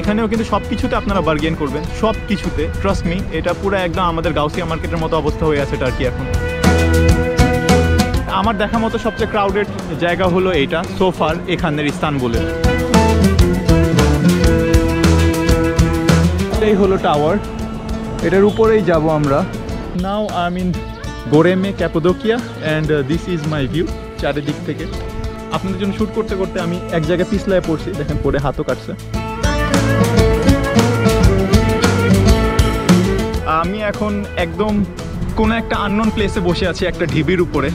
এখানেও কিন্তু সবকিছুতে আপনারা বার্গেন করবেন, সবকিছুতে, ট্রাস্ট মি। এটা পুরো একদম আমাদের গাউসিয়া মার্কেটের মতো অবস্থা হয়ে আছে টার্কি এখন। আমার দেখা মতো সবচেয়ে ক্রাউডেড জায়গা হলো এইটা সোফার, এখানের ইস্তানবুলে। এই হলো টাওয়ার, এটার উপরেই যাব আমরা। Now I mean Goreme Cappadocia and this is my view চারিদিক থেকে। আপনাদের জন্য শ্যুট করতে করতে আমি এক জায়গায় পিছলায় পড়ছি, দেখেন পরে হাতও কাটছে। আমি এখন একদম কোনো একটা আননোন প্লেসে বসে আছি, একটা ঢিবির উপরে।